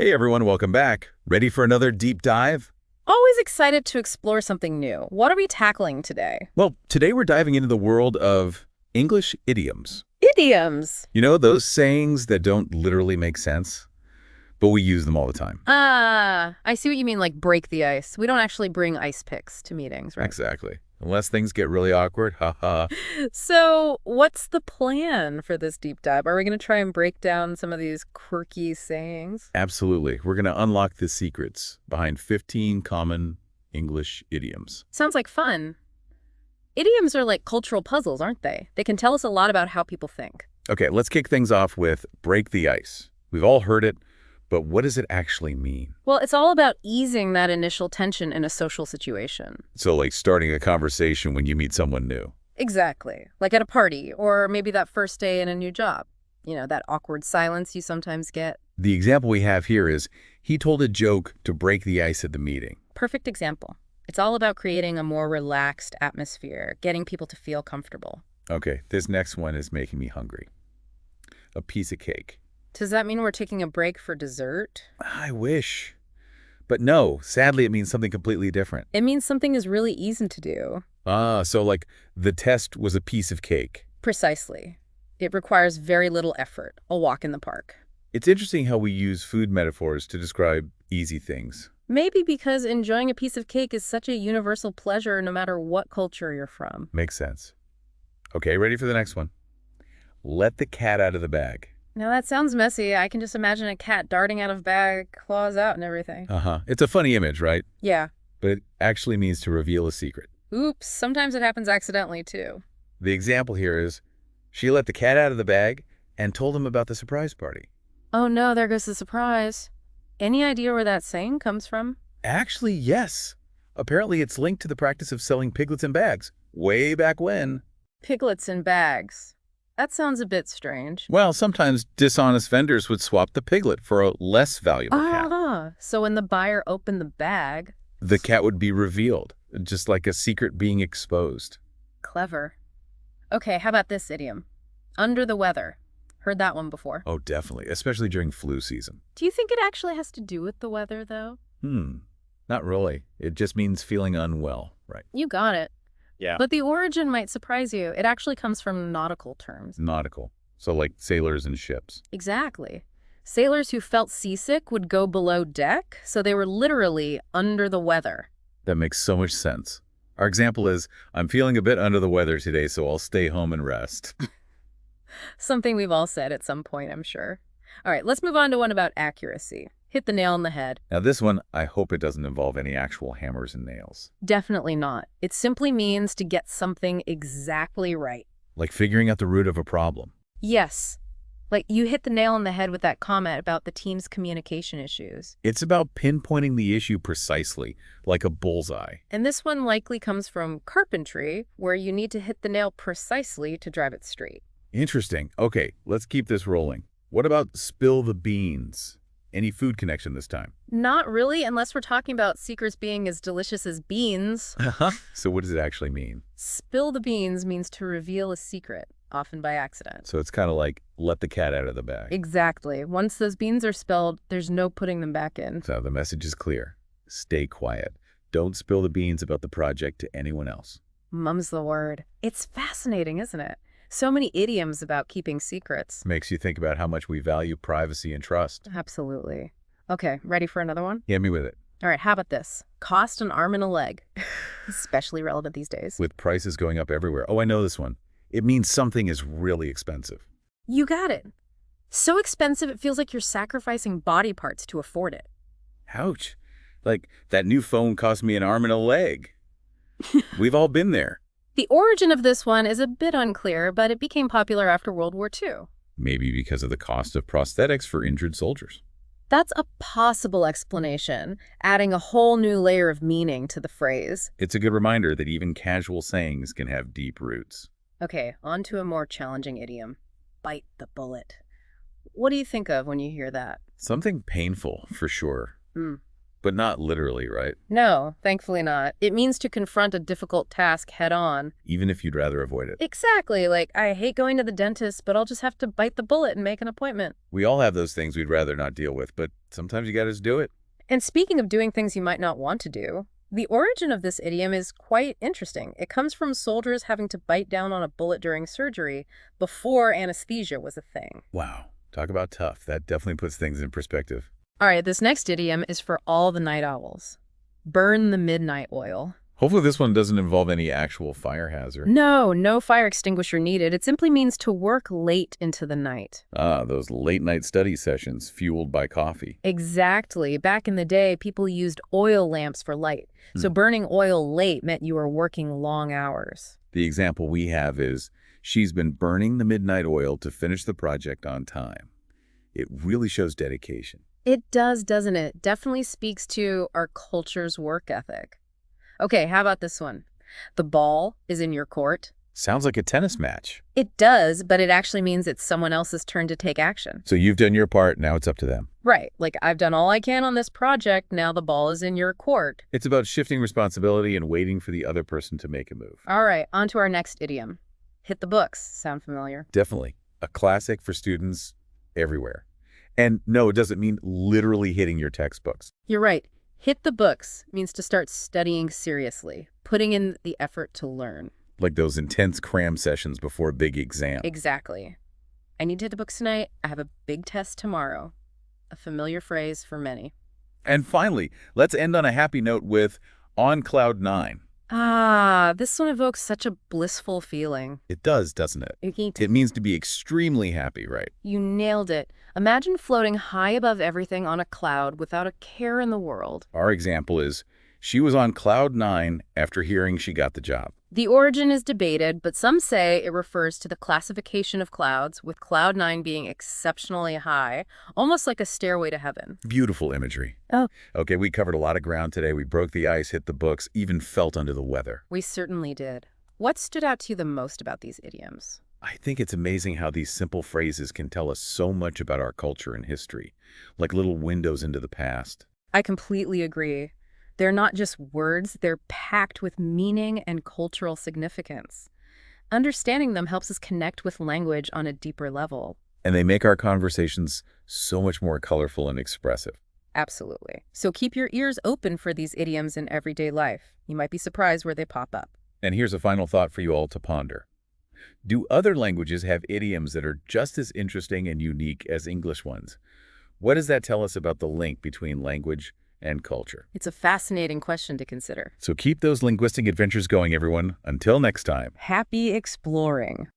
Hey everyone, welcome back. Ready for another deep dive? Always excited to explore something new. What are we tackling today? Well, today we're diving into the world of English idioms. Idioms. You know, those sayings that don't literally make sense, but we use them all the time. I see what you mean, like break the ice. We don't actually bring ice picks to meetings, right? Exactly. Unless things get really awkward, haha. So, what's the plan for this deep dive? Are we going to try and break down some of these quirky sayings? Absolutely. We're going to unlock the secrets behind 15 common English idioms. Sounds like fun. Idioms are like cultural puzzles, aren't they? They can tell us a lot about how people think. Okay, let's kick things off with break the ice. We've all heard it, but what does it actually mean? Well, it's all about easing that initial tension in a social situation. So like starting a conversation when you meet someone new. Exactly. Like at a party, or maybe that first day in a new job. You know, that awkward silence you sometimes get. The example we have here is he told a joke to break the ice at the meeting. Perfect example. It's all about creating a more relaxed atmosphere, getting people to feel comfortable. Okay, this next one is making me hungry. A piece of cake. Does that mean we're taking a break for dessert? I wish. But no, sadly it means something completely different. It means something is really easy to do. So like the test was a piece of cake. Precisely. It requires very little effort, a walk in the park. It's interesting how we use food metaphors to describe easy things. Maybe because enjoying a piece of cake is such a universal pleasure no matter what culture you're from. Makes sense. Okay, ready for the next one? Let the cat out of the bag. Now that sounds messy. I can just imagine a cat darting out of bag, claws out and everything. It's a funny image, right? Yeah. But it actually means to reveal a secret. Oops, sometimes it happens accidentally too. The example here is, she let the cat out of the bag and told him about the surprise party. Oh no, there goes the surprise. Any idea where that saying comes from? Actually, yes. Apparently it's linked to the practice of selling piglets in bags, way back when. Piglets in bags. That sounds a bit strange. Well, sometimes dishonest vendors would swap the piglet for a less valuable cat. So when the buyer opened the bag... The cat would be revealed, just like a secret being exposed. Clever. Okay, how about this idiom? Under the weather. Heard that one before. Oh, definitely, especially during flu season. Do you think it actually has to do with the weather, though? Not really. It just means feeling unwell, right? You got it. Yeah. But the origin might surprise you. It actually comes from nautical terms. Nautical. So like sailors and ships. Exactly. Sailors who felt seasick would go below deck, so they were literally under the weather. That makes so much sense. Our example is, I'm feeling a bit under the weather today, so I'll stay home and rest. Something we've all said at some point, I'm sure. All right, let's move on to one about accuracy. Hit the nail on the head. Now this one, I hope it doesn't involve any actual hammers and nails. Definitely not. It simply means to get something exactly right. Like figuring out the root of a problem. Yes. Like you hit the nail on the head with that comment about the team's communication issues. It's about pinpointing the issue precisely, like a bullseye. And this one likely comes from carpentry, where you need to hit the nail precisely to drive it straight. Interesting. Okay, let's keep this rolling. What about spill the beans? Any food connection this time? Not really, unless we're talking about secrets being as delicious as beans. So what does it actually mean? Spill the beans means to reveal a secret, often by accident. So it's kind of like let the cat out of the bag. Exactly. Once those beans are spilled, there's no putting them back in. So the message is clear. Stay quiet. Don't spill the beans about the project to anyone else. Mum's the word. It's fascinating, isn't it? So many idioms about keeping secrets. Makes you think about how much we value privacy and trust. Absolutely. Okay, ready for another one? Hit me with it. All right, how about this? Cost an arm and a leg. Especially relevant these days. With prices going up everywhere. Oh, I know this one. It means something is really expensive. You got it. So expensive it feels like you're sacrificing body parts to afford it. Ouch. Like, that new phone cost me an arm and a leg. We've all been there. The origin of this one is a bit unclear, but it became popular after World War II. Maybe because of the cost of prosthetics for injured soldiers. That's a possible explanation, adding a whole new layer of meaning to the phrase. It's a good reminder that even casual sayings can have deep roots. Okay, on to a more challenging idiom. Bite the bullet. What do you think of when you hear that? Something painful, for sure. But not literally, right? No, thankfully not. It means to confront a difficult task head on. Even if you'd rather avoid it. Exactly. Like, I hate going to the dentist, but I'll just have to bite the bullet and make an appointment. We all have those things we'd rather not deal with, but sometimes you gotta just do it. And speaking of doing things you might not want to do, the origin of this idiom is quite interesting. It comes from soldiers having to bite down on a bullet during surgery before anesthesia was a thing. Wow. Talk about tough. That definitely puts things in perspective. All right, this next idiom is for all the night owls. Burn the midnight oil. Hopefully this one doesn't involve any actual fire hazard. No fire extinguisher needed. It simply means to work late into the night. Ah, those late-night study sessions fueled by coffee. Exactly. Back in the day, people used oil lamps for light. So burning oil late meant you were working long hours. The example we have is, she's been burning the midnight oil to finish the project on time. It really shows dedication. It does, doesn't it? Definitely speaks to our culture's work ethic. Okay, how about this one? The ball is in your court. Sounds like a tennis match. It does, but it actually means it's someone else's turn to take action. So you've done your part, now it's up to them. Right, like I've done all I can on this project, now the ball is in your court. It's about shifting responsibility and waiting for the other person to make a move. All right, on to our next idiom. Hit the books. Sound familiar? Definitely. A classic for students everywhere. And no, it doesn't mean literally hitting your textbooks. You're right. Hit the books means to start studying seriously, putting in the effort to learn. Like those intense cram sessions before a big exam. Exactly. I need to hit the books tonight. I have a big test tomorrow. A familiar phrase for many. And finally, let's end on a happy note with on cloud nine. Ah, this one evokes such a blissful feeling. It does, doesn't it? It means to be extremely happy, right? You nailed it. Imagine floating high above everything on a cloud without a care in the world. Our example is, she was on cloud nine after hearing she got the job. The origin is debated, but some say it refers to the classification of clouds, with cloud 9 being exceptionally high, almost like a stairway to heaven. Beautiful imagery. Oh. Okay, we covered a lot of ground today. We broke the ice, hit the books, even felt under the weather. We certainly did. What stood out to you the most about these idioms? I think it's amazing how these simple phrases can tell us so much about our culture and history, like little windows into the past. I completely agree. They're not just words, they're packed with meaning and cultural significance. Understanding them helps us connect with language on a deeper level. And they make our conversations so much more colorful and expressive. Absolutely. So keep your ears open for these idioms in everyday life. You might be surprised where they pop up. And here's a final thought for you all to ponder. Do other languages have idioms that are just as interesting and unique as English ones? What does that tell us about the link between language and culture? It's a fascinating question to consider. So keep those linguistic adventures going, everyone. Until next time. Happy exploring.